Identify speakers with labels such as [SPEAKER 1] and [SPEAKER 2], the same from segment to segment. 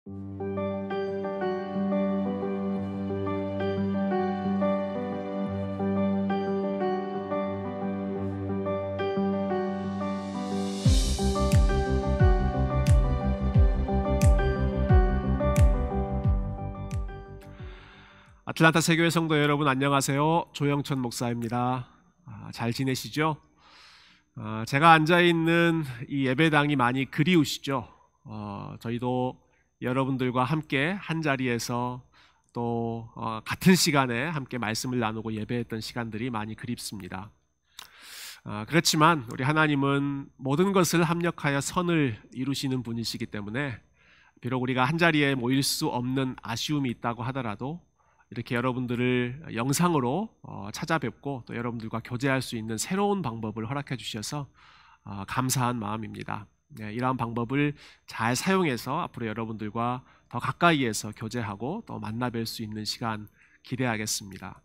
[SPEAKER 1] 아틀란타 세교회 성도 여러분 안녕하세요. 조영천 목사입니다. 잘 지내시죠? 제가 앉아있는 이 예배당이 많이 그리우시죠? 저희도 여러분들과 함께 한 자리에서 또 같은 시간에 함께 말씀을 나누고 예배했던 시간들이 많이 그립습니다. 그렇지만 우리 하나님은 모든 것을 합력하여 선을 이루시는 분이시기 때문에 비록 우리가 한 자리에 모일 수 없는 아쉬움이 있다고 하더라도 이렇게 여러분들을 영상으로 찾아뵙고 또 여러분들과 교제할 수 있는 새로운 방법을 허락해 주셔서 감사한 마음입니다. 이러한 방법을 잘 사용해서 앞으로 여러분들과 더 가까이에서 교제하고 또 만나뵐 수 있는 시간 기대하겠습니다.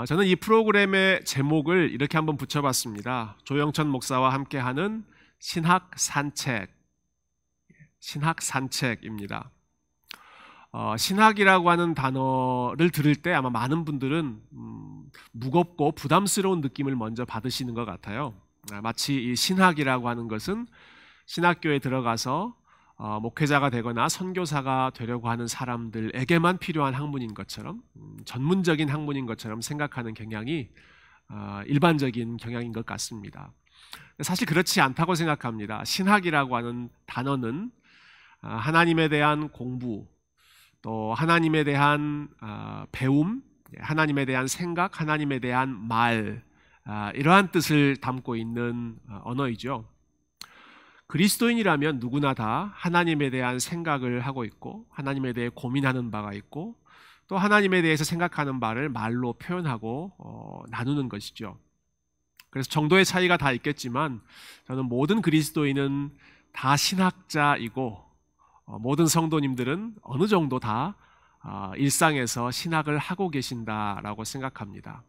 [SPEAKER 1] 저는 이 프로그램의 제목을 이렇게 한번 붙여봤습니다. 조영천 목사와 함께하는 신학 산책입니다. 신학이라고 하는 단어를 들을 때 아마 많은 분들은 무겁고 부담스러운 느낌을 먼저 받으시는 것 같아요. 마치 이 신학이라고 하는 것은 신학교에 들어가서 목회자가 되거나 선교사가 되려고 하는 사람들에게만 필요한 학문인 것처럼 전문적인 학문인 것처럼 생각하는 경향이 일반적인 경향인 것 같습니다. 사실 그렇지 않다고 생각합니다. 신학이라고 하는 단어는 하나님에 대한 공부, 또 하나님에 대한 배움, 하나님에 대한 생각, 하나님에 대한 말, 이러한 뜻을 담고 있는 언어이죠. 그리스도인이라면 누구나 다 하나님에 대한 생각을 하고 있고 하나님에 대해 고민하는 바가 있고 또 하나님에 대해서 생각하는 바를 말로 표현하고 나누는 것이죠. 그래서 정도의 차이가 다 있겠지만 저는 모든 그리스도인은 다 신학자이고 모든 성도님들은 어느 정도 다 일상에서 신학을 하고 계신다라고 생각합니다.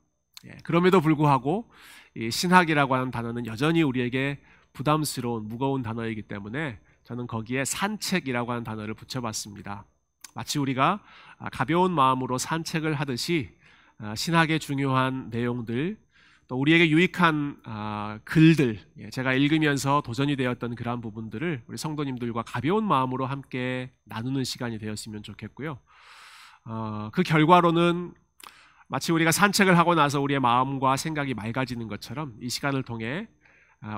[SPEAKER 1] 그럼에도 불구하고 이 신학이라고 하는 단어는 여전히 우리에게 부담스러운 무거운 단어이기 때문에 저는 거기에 산책이라고 하는 단어를 붙여봤습니다. 마치 우리가 가벼운 마음으로 산책을 하듯이 신학의 중요한 내용들, 또 우리에게 유익한 글들, 제가 읽으면서 도전이 되었던 그러한 부분들을 우리 성도님들과 가벼운 마음으로 함께 나누는 시간이 되었으면 좋겠고요. 그 결과로는 마치 우리가 산책을 하고 나서 우리의 마음과 생각이 맑아지는 것처럼 이 시간을 통해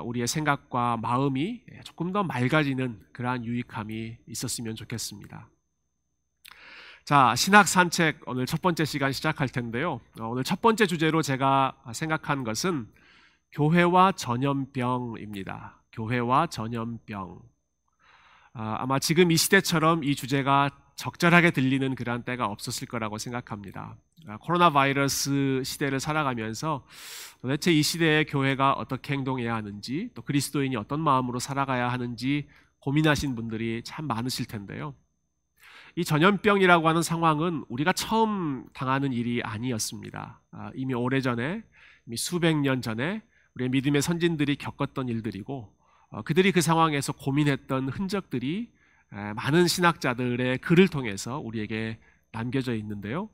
[SPEAKER 1] 우리의 생각과 마음이 조금 더 맑아지는 그러한 유익함이 있었으면 좋겠습니다. 자, 신학 산책 오늘 첫 번째 시간 시작할 텐데요. 오늘 첫 번째 주제로 제가 생각한 것은 교회와 전염병입니다. 교회와 전염병. 아마 지금 이 시대처럼 이 주제가 적절하게 들리는 그런 때가 없었을 거라고 생각합니다. 코로나 바이러스 시대를 살아가면서 도대체 이 시대에 교회가 어떻게 행동해야 하는지 또 그리스도인이 어떤 마음으로 살아가야 하는지 고민하신 분들이 참 많으실 텐데요. 이 전염병이라고 하는 상황은 우리가 처음 당하는 일이 아니었습니다. 이미 오래전에, 이미 수백 년 전에 우리의 믿음의 선진들이 겪었던 일들이고 그들이 그 상황에서 고민했던 흔적들이 많은 신학자들의 글을 통해서 우리에게 남겨져 있는데요.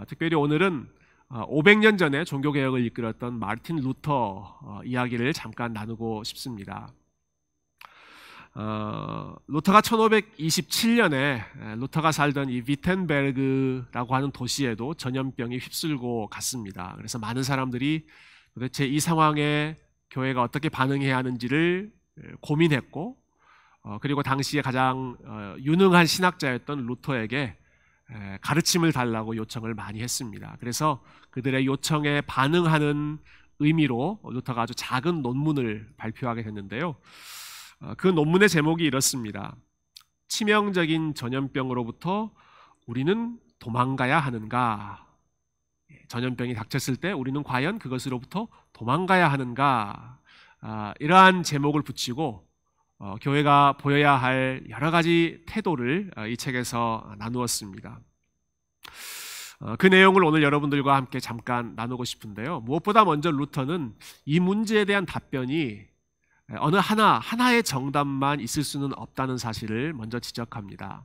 [SPEAKER 1] 특별히 오늘은 500년 전에 종교개혁을 이끌었던 마르틴 루터 이야기를 잠깐 나누고 싶습니다. 루터가 1527년에 루터가 살던 이 위텐베르그라고 하는 도시에도 전염병이 휩쓸고 갔습니다. 그래서 많은 사람들이 도대체 이 상황에 교회가 어떻게 반응해야 하는지를 고민했고 그리고 당시에 가장 유능한 신학자였던 루터에게 가르침을 달라고 요청을 많이 했습니다. 그래서 그들의 요청에 반응하는 의미로 루터가 아주 작은 논문을 발표하게 됐는데요. 그 논문의 제목이 이렇습니다. 치명적인 전염병으로부터 우리는 도망가야 하는가? 전염병이 닥쳤을 때 우리는 과연 그것으로부터 도망가야 하는가? 이러한 제목을 붙이고 교회가 보여야 할 여러 가지 태도를 이 책에서 나누었습니다. 그 내용을 오늘 여러분들과 함께 잠깐 나누고 싶은데요. 무엇보다 먼저 루터는 이 문제에 대한 답변이 어느 하나의 정답만 있을 수는 없다는 사실을 먼저 지적합니다.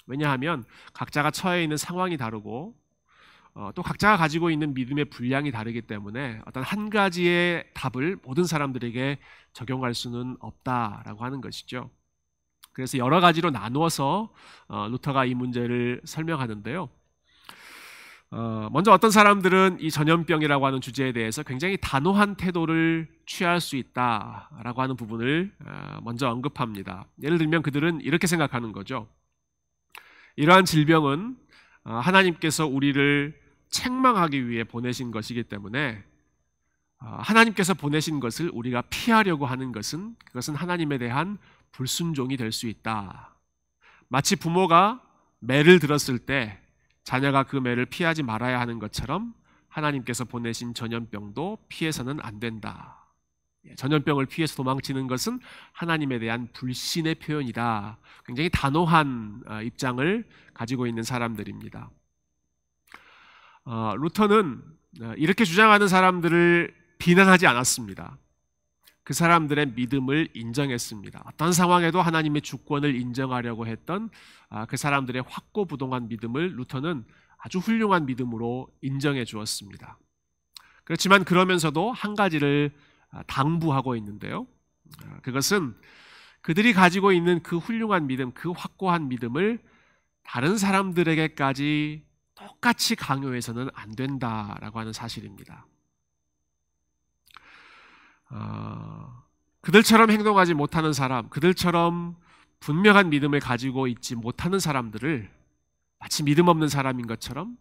[SPEAKER 1] 왜냐하면 각자가 처해 있는 상황이 다르고 또 각자가 가지고 있는 믿음의 분량이 다르기 때문에 어떤 한 가지의 답을 모든 사람들에게 적용할 수는 없다라고 하는 것이죠. 그래서 여러 가지로 나누어서 루터가 이 문제를 설명하는데요. 먼저 어떤 사람들은 이 전염병이라고 하는 주제에 대해서 굉장히 단호한 태도를 취할 수 있다라고 하는 부분을 먼저 언급합니다. 예를 들면 그들은 이렇게 생각하는 거죠. 이러한 질병은 하나님께서 우리를 책망하기 위해 보내신 것이기 때문에 하나님께서 보내신 것을 우리가 피하려고 하는 그것은 하나님에 대한 불순종이 될 수 있다. 마치 부모가 매를 들었을 때 자녀가 그 매를 피하지 말아야 하는 것처럼 하나님께서 보내신 전염병도 피해서는 안 된다. 전염병을 피해서 도망치는 것은 하나님에 대한 불신의 표현이다. 굉장히 단호한 입장을 가지고 있는 사람들입니다. 루터는 이렇게 주장하는 사람들을 비난하지 않았습니다. 그 사람들의 믿음을 인정했습니다. 어떤 상황에도 하나님의 주권을 인정하려고 했던 그 사람들의 확고부동한 믿음을 루터는 아주 훌륭한 믿음으로 인정해 주었습니다. 그렇지만 그러면서도 한 가지를 당부하고 있는데요. 그것은 그들이 가지고 있는 그 훌륭한 믿음, 그 확고한 믿음을 다른 사람들에게까지 똑같이 강요해서는 안 된다라고 하는 사실입니다. 그들처럼 행동하지 못하는 사람, 그들처럼 분명한 믿음을 가지고 있지 못하는 사람들을 마치 믿음 없는 사람인 것처럼,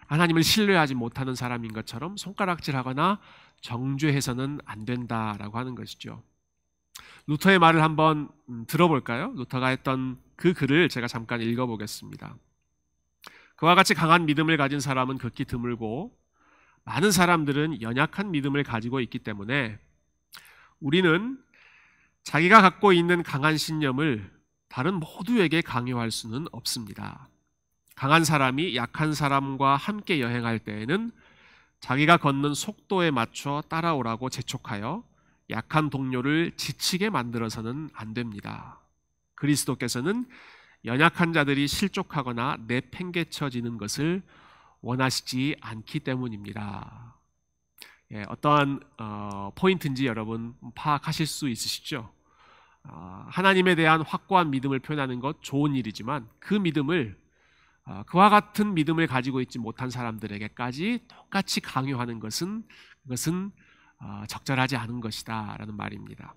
[SPEAKER 1] 하나님을 신뢰하지 못하는 사람인 것처럼 손가락질하거나 정죄해서는 안 된다라고 하는 것이죠. 루터의 말을 한번 들어볼까요? 루터가 했던 그 글을 제가 잠깐 읽어보겠습니다. 그와 같이 강한 믿음을 가진 사람은 극히 드물고 많은 사람들은 연약한 믿음을 가지고 있기 때문에 우리는 자기가 갖고 있는 강한 신념을 다른 모두에게 강요할 수는 없습니다. 강한 사람이 약한 사람과 함께 여행할 때에는 자기가 걷는 속도에 맞춰 따라오라고 재촉하여 약한 동료를 지치게 만들어서는 안 됩니다. 그리스도께서는 연약한 자들이 실족하거나 내팽개쳐지는 것을 원하시지 않기 때문입니다. 어떠한 포인트인지 여러분 파악하실 수 있으시죠? 하나님에 대한 확고한 믿음을 표현하는 것 좋은 일이지만 그 믿음을 그와 같은 믿음을 가지고 있지 못한 사람들에게까지 똑같이 강요하는 것은 적절하지 않은 것이다 라는 말입니다.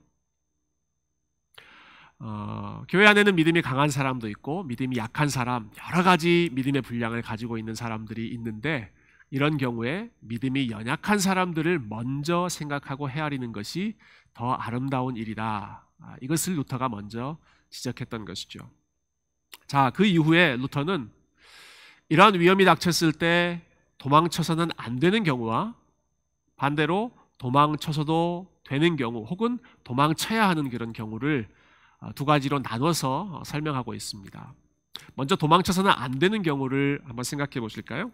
[SPEAKER 1] 교회 안에는 믿음이 강한 사람도 있고 믿음이 약한 사람, 여러 가지 믿음의 분량을 가지고 있는 사람들이 있는데 이런 경우에 믿음이 연약한 사람들을 먼저 생각하고 헤아리는 것이 더 아름다운 일이다. 이것을 루터가 먼저 지적했던 것이죠. 자, 그 이후에 루터는 이러한 위험이 닥쳤을 때 도망쳐서는 안 되는 경우와 반대로 도망쳐서도 되는 경우 혹은 도망쳐야 하는 그런 경우를 두 가지로 나눠서 설명하고 있습니다. 먼저 도망쳐서는 안 되는 경우를 한번 생각해 보실까요?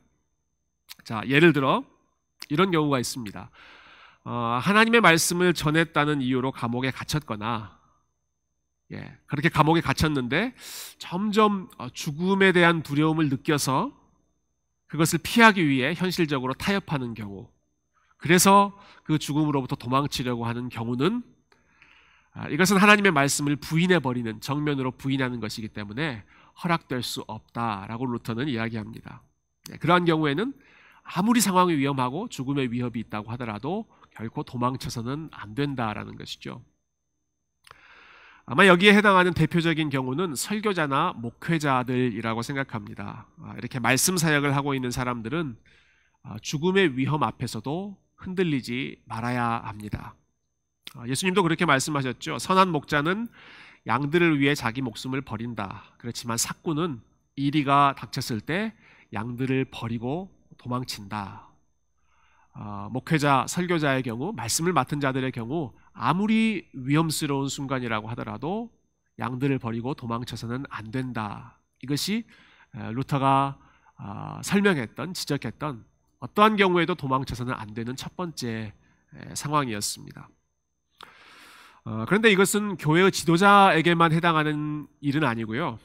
[SPEAKER 1] 자, 예를 들어 이런 경우가 있습니다. 하나님의 말씀을 전했다는 이유로 감옥에 갇혔거나 그렇게 감옥에 갇혔는데 점점 죽음에 대한 두려움을 느껴서 그것을 피하기 위해 현실적으로 타협하는 경우, 그래서 그 죽음으로부터 도망치려고 하는 경우는 이것은 하나님의 말씀을 부인해버리는, 정면으로 부인하는 것이기 때문에 허락될 수 없다라고 루터는 이야기합니다. 그러한 경우에는 아무리 상황이 위험하고 죽음의 위협이 있다고 하더라도 결코 도망쳐서는 안 된다라는 것이죠. 아마 여기에 해당하는 대표적인 경우는 설교자나 목회자들이라고 생각합니다. 이렇게 말씀 사역을 하고 있는 사람들은 죽음의 위험 앞에서도 흔들리지 말아야 합니다. 예수님도 그렇게 말씀하셨죠. 선한 목자는 양들을 위해 자기 목숨을 버린다. 그렇지만 삭구는 이리가 닥쳤을 때 양들을 버리고 도망친다. 목회자, 설교자의 경우, 말씀을 맡은 자들의 경우 아무리 위험스러운 순간이라고 하더라도 양들을 버리고 도망쳐서는 안 된다. 이것이 루터가 설명했던, 지적했던 어떠한 경우에도 도망쳐서는 안 되는 첫 번째 상황이었습니다. 그런데 이것은 교회의 지도자에게만 해당하는 일은 아니고요.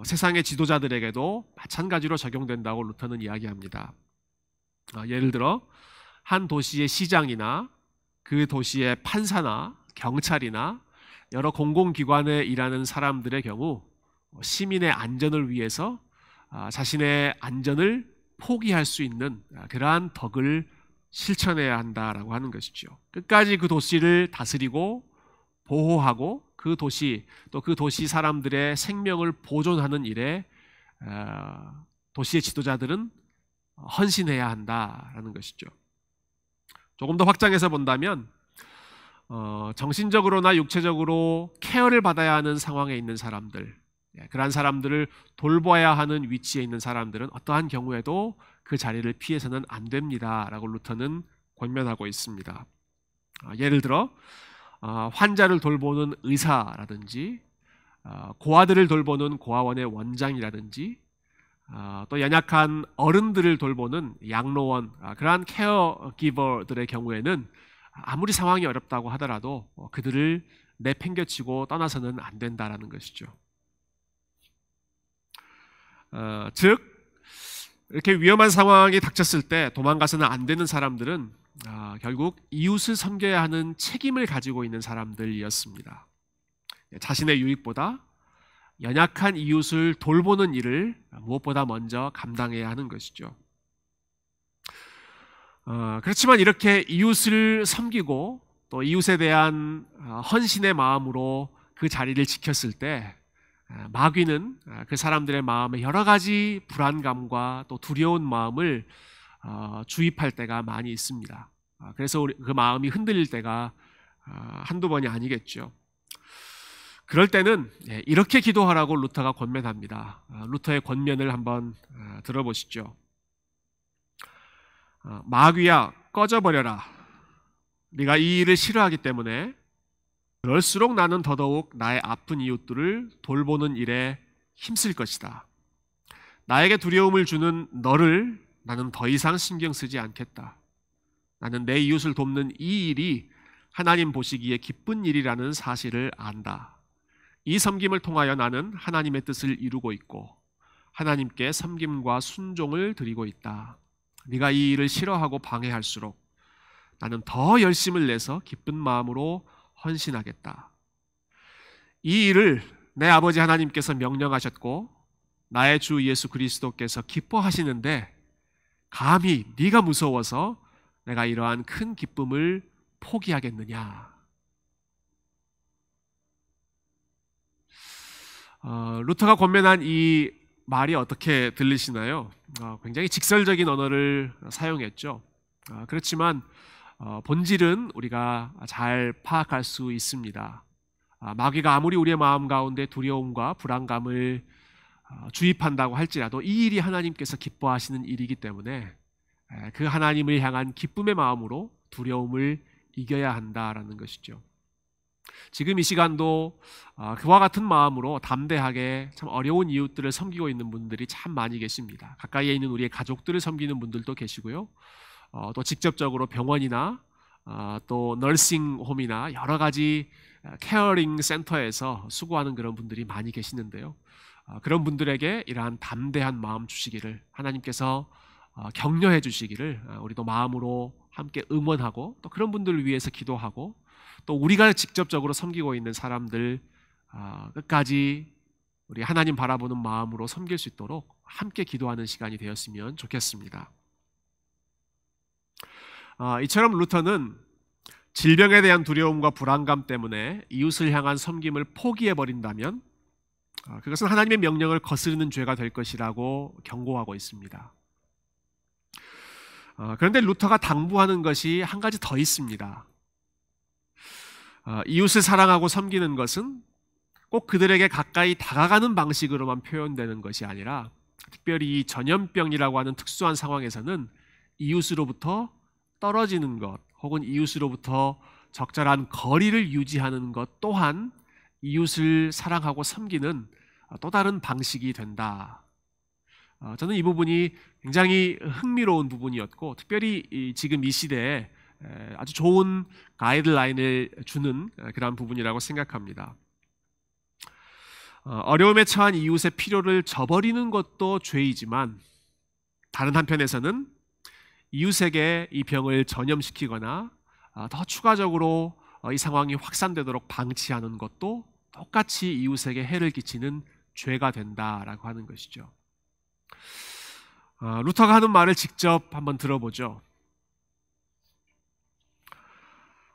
[SPEAKER 1] 세상의 지도자들에게도 마찬가지로 적용된다고 루터는 이야기합니다. 예를 들어 한 도시의 시장이나 그 도시의 판사나 경찰이나 여러 공공기관에 일하는 사람들의 경우 시민의 안전을 위해서 자신의 안전을 포기할 수 있는 그러한 덕을 실천해야 한다라고 하는 것이죠. 끝까지 그 도시를 다스리고 보호하고 그 도시 또 그 도시 사람들의 생명을 보존하는 일에 도시의 지도자들은 헌신해야 한다라는 것이죠. 조금 더 확장해서 본다면 정신적으로나 육체적으로 케어를 받아야 하는 상황에 있는 사람들, 그러한 사람들을 돌봐야 하는 위치에 있는 사람들은 어떠한 경우에도 그 자리를 피해서는 안 됩니다라고 루터는 권면하고 있습니다. 예를 들어 환자를 돌보는 의사라든지 고아들을 돌보는 고아원의 원장이라든지 또 연약한 어른들을 돌보는 양로원, 그러한 케어기버들의 경우에는 아무리 상황이 어렵다고 하더라도 그들을 내팽개치고 떠나서는 안 된다라는 것이죠. 즉 이렇게 위험한 상황이 닥쳤을 때 도망가서는 안 되는 사람들은 결국 이웃을 섬겨야 하는 책임을 가지고 있는 사람들이었습니다. 자신의 유익보다 연약한 이웃을 돌보는 일을 무엇보다 먼저 감당해야 하는 것이죠. 그렇지만 이렇게 이웃을 섬기고 또 이웃에 대한 헌신의 마음으로 그 자리를 지켰을 때 마귀는 그 사람들의 마음에 여러 가지 불안감과 또 두려운 마음을 주입할 때가 많이 있습니다. 그래서 그 마음이 흔들릴 때가 한두 번이 아니겠죠. 그럴 때는 이렇게 기도하라고 루터가 권면합니다. 루터의 권면을 한번 들어보시죠. 마귀야 꺼져버려라. 네가 이 일을 싫어하기 때문에 그럴수록 나는 더더욱 나의 아픈 이웃들을 돌보는 일에 힘쓸 것이다. 나에게 두려움을 주는 너를 나는 더 이상 신경 쓰지 않겠다. 나는 내 이웃을 돕는 이 일이 하나님 보시기에 기쁜 일이라는 사실을 안다. 이 섬김을 통하여 나는 하나님의 뜻을 이루고 있고 하나님께 섬김과 순종을 드리고 있다. 네가 이 일을 싫어하고 방해할수록 나는 더 열심을 내서 기쁜 마음으로 헌신하겠다. 이 일을 내 아버지 하나님께서 명령하셨고 나의 주 예수 그리스도께서 기뻐하시는데 감히 네가 무서워서 내가 이러한 큰 기쁨을 포기하겠느냐. 루터가 권면한 이 말이 어떻게 들리시나요? 굉장히 직설적인 언어를 사용했죠. 그렇지만 본질은 우리가 잘 파악할 수 있습니다. 마귀가 아무리 우리의 마음 가운데 두려움과 불안감을 주입한다고 할지라도 이 일이 하나님께서 기뻐하시는 일이기 때문에 그 하나님을 향한 기쁨의 마음으로 두려움을 이겨야 한다라는 것이죠. 지금 이 시간도 그와 같은 마음으로 담대하게 참 어려운 이웃들을 섬기고 있는 분들이 참 많이 계십니다. 가까이에 있는 우리의 가족들을 섬기는 분들도 계시고요. 또 직접적으로 병원이나 또 너싱홈이나 여러 가지 케어링 센터에서 수고하는 그런 분들이 많이 계시는데요. 그런 분들에게 이러한 담대한 마음 주시기를 하나님께서 격려해 주시기를 우리도 마음으로 함께 응원하고 또 그런 분들을 위해서 기도하고 또 우리가 직접적으로 섬기고 있는 사람들 끝까지 우리 하나님 바라보는 마음으로 섬길 수 있도록 함께 기도하는 시간이 되었으면 좋겠습니다. 이처럼 루터는 질병에 대한 두려움과 불안감 때문에 이웃을 향한 섬김을 포기해버린다면 그것은 하나님의 명령을 거스르는 죄가 될 것이라고 경고하고 있습니다. 그런데 루터가 당부하는 것이 한 가지 더 있습니다. 이웃을 사랑하고 섬기는 것은 꼭 그들에게 가까이 다가가는 방식으로만 표현되는 것이 아니라 특별히 이 전염병이라고 하는 특수한 상황에서는 이웃으로부터 떨어지는 것 혹은 이웃으로부터 적절한 거리를 유지하는 것 또한 이웃을 사랑하고 섬기는 또 다른 방식이 된다. 저는 이 부분이 굉장히 흥미로운 부분이었고 특별히 지금 이 시대에 아주 좋은 가이드라인을 주는 그런 부분이라고 생각합니다. 어려움에 처한 이웃의 필요를 저버리는 것도 죄이지만 다른 한편에서는 이웃에게 이 병을 전염시키거나 더 추가적으로 이 상황이 확산되도록 방치하는 것도 똑같이 이웃에게 해를 끼치는 죄가 된다라고 하는 것이죠. 루터가 하는 말을 직접 한번 들어보죠.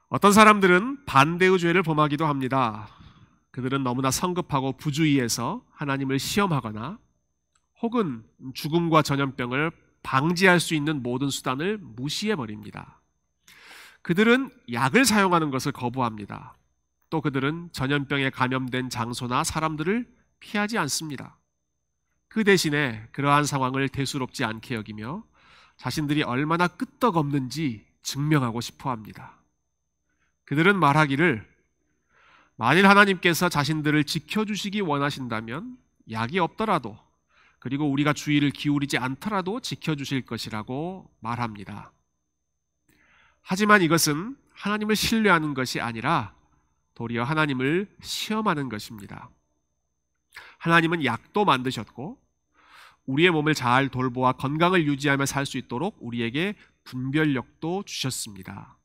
[SPEAKER 1] 어떤 사람들은 반대의 죄를 범하기도 합니다. 그들은 너무나 성급하고 부주의해서 하나님을 시험하거나 혹은 죽음과 전염병을 방지할 수 있는 모든 수단을 무시해버립니다. 그들은 약을 사용하는 것을 거부합니다. 또 그들은 전염병에 감염된 장소나 사람들을 피하지 않습니다. 그 대신에 그러한 상황을 대수롭지 않게 여기며 자신들이 얼마나 끄떡없는지 증명하고 싶어 합니다. 그들은 말하기를 만일 하나님께서 자신들을 지켜주시기 원하신다면 약이 없더라도 그리고 우리가 주의를 기울이지 않더라도 지켜주실 것이라고 말합니다. 하지만 이것은 하나님을 신뢰하는 것이 아니라 도리어 하나님을 시험하는 것입니다. 하나님은 약도 만드셨고 우리의 몸을 잘 돌보아 건강을 유지하며 살 수 있도록 우리에게 분별력도 주셨습니다.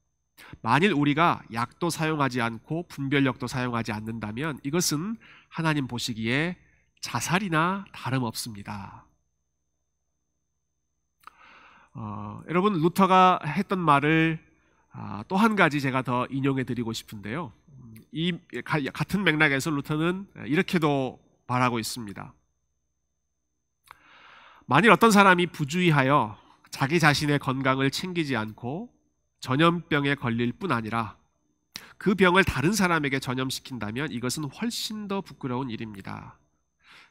[SPEAKER 1] 만일 우리가 약도 사용하지 않고 분별력도 사용하지 않는다면 이것은 하나님 보시기에 자살이나 다름없습니다. 여러분, 루터가 했던 말을 또 한 가지 제가 더 인용해 드리고 싶은데요. 이 같은 맥락에서 루터는 이렇게도 말하고 있습니다. 만일 어떤 사람이 부주의하여 자기 자신의 건강을 챙기지 않고 전염병에 걸릴 뿐 아니라 그 병을 다른 사람에게 전염시킨다면 이것은 훨씬 더 부끄러운 일입니다.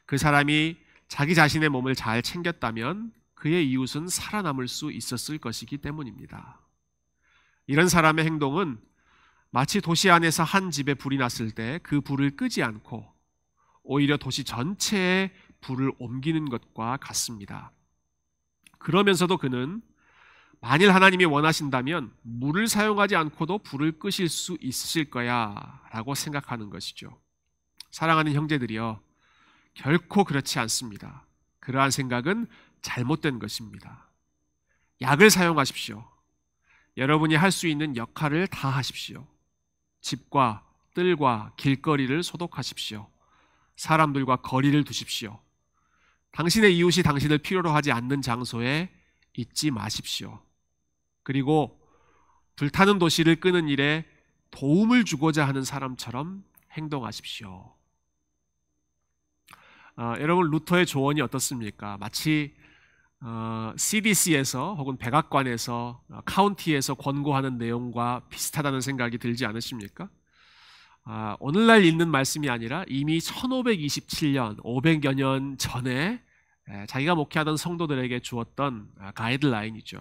[SPEAKER 1] 그 사람이 자기 자신의 몸을 잘 챙겼다면 그의 이웃은 살아남을 수 있었을 것이기 때문입니다. 이런 사람의 행동은 마치 도시 안에서 한 집에 불이 났을 때 그 불을 끄지 않고 오히려 도시 전체에 불을 옮기는 것과 같습니다. 그러면서도 그는 만일 하나님이 원하신다면 물을 사용하지 않고도 불을 끄실 수 있을 거야 라고 생각하는 것이죠. 사랑하는 형제들이여, 결코 그렇지 않습니다. 그러한 생각은 잘못된 것입니다. 약을 사용하십시오. 여러분이 할 수 있는 역할을 다 하십시오. 집과 뜰과 길거리를 소독하십시오. 사람들과 거리를 두십시오. 당신의 이웃이 당신을 필요로 하지 않는 장소에 있지 마십시오. 그리고 불타는 도시를 끄는 일에 도움을 주고자 하는 사람처럼 행동하십시오. 여러분, 루터의 조언이 어떻습니까? 마치 CDC에서 혹은 백악관에서 카운티에서 권고하는 내용과 비슷하다는 생각이 들지 않으십니까? 오늘날 읽는 말씀이 아니라 이미 1527년, 500여 년 전에 자기가 목회하던 성도들에게 주었던 가이드라인이죠.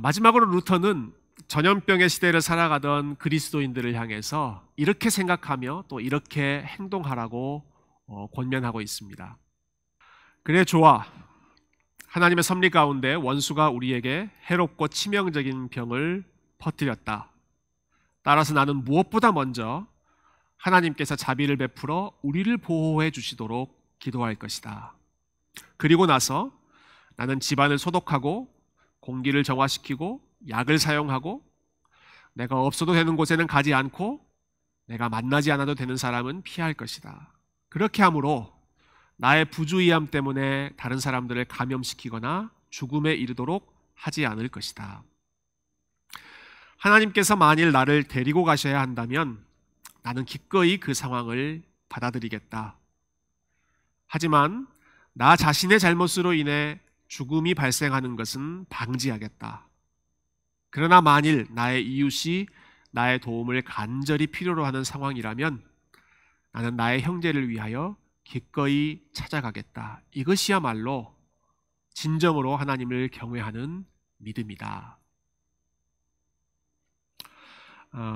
[SPEAKER 1] 마지막으로 루터는 전염병의 시대를 살아가던 그리스도인들을 향해서 이렇게 생각하며 또 이렇게 행동하라고 권면하고 있습니다. 그래 좋아. 하나님의 섭리 가운데 원수가 우리에게 해롭고 치명적인 병을 퍼뜨렸다. 따라서 나는 무엇보다 먼저 하나님께서 자비를 베풀어 우리를 보호해 주시도록 기도할 것이다. 그리고 나서 나는 집안을 소독하고 공기를 정화시키고 약을 사용하고 내가 없어도 되는 곳에는 가지 않고 내가 만나지 않아도 되는 사람은 피할 것이다. 그렇게 함으로 나의 부주의함 때문에 다른 사람들을 감염시키거나 죽음에 이르도록 하지 않을 것이다. 하나님께서 만일 나를 데리고 가셔야 한다면 나는 기꺼이 그 상황을 받아들이겠다. 하지만 나 자신의 잘못으로 인해 죽음이 발생하는 것은 방지하겠다. 그러나 만일 나의 이웃이 나의 도움을 간절히 필요로 하는 상황이라면 나는 나의 형제를 위하여 기꺼이 찾아가겠다. 이것이야말로 진정으로 하나님을 경외하는 믿음이다.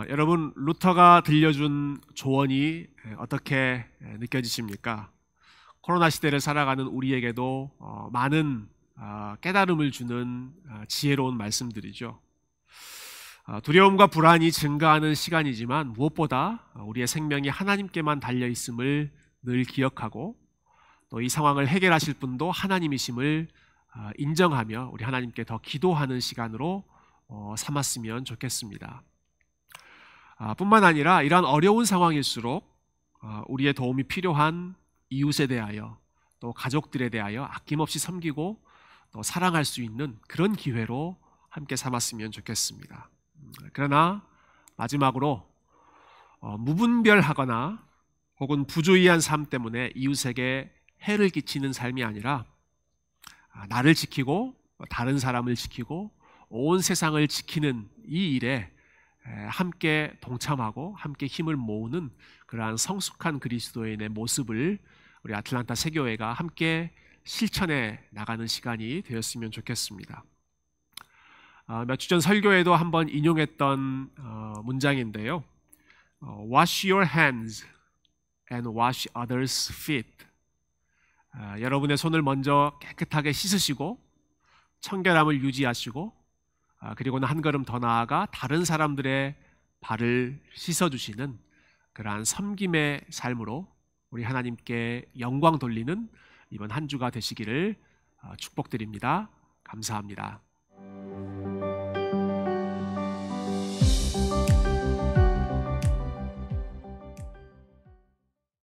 [SPEAKER 1] 여러분, 루터가 들려준 조언이 어떻게 느껴지십니까? 코로나 시대를 살아가는 우리에게도 많은 깨달음을 주는 지혜로운 말씀들이죠. 두려움과 불안이 증가하는 시간이지만 무엇보다 우리의 생명이 하나님께만 달려 있음을 늘 기억하고 또 이 상황을 해결하실 분도 하나님이심을 인정하며 우리 하나님께 더 기도하는 시간으로 삼았으면 좋겠습니다. 뿐만 아니라 이러한 어려운 상황일수록 우리의 도움이 필요한 이웃에 대하여 또 가족들에 대하여 아낌없이 섬기고 또 사랑할 수 있는 그런 기회로 함께 삼았으면 좋겠습니다. 그러나 마지막으로 무분별하거나 혹은 부주의한 삶 때문에 이웃에게 해를 끼치는 삶이 아니라 나를 지키고 다른 사람을 지키고 온 세상을 지키는 이 일에 함께 동참하고 함께 힘을 모으는 그러한 성숙한 그리스도인의 모습을 우리 아틀란타 세교회가 함께 실천해 나가는 시간이 되었으면 좋겠습니다. 몇 주 전 설교에도 한번 인용했던 문장인데요. Wash your hands and wash others' feet. 여러분의 손을 먼저 깨끗하게 씻으시고 청결함을 유지하시고 그리고는 한 걸음 더 나아가 다른 사람들의 발을 씻어주시는 그러한 섬김의 삶으로 우리 하나님께 영광 돌리는 이번 한 주가 되시기를 축복드립니다. 감사합니다.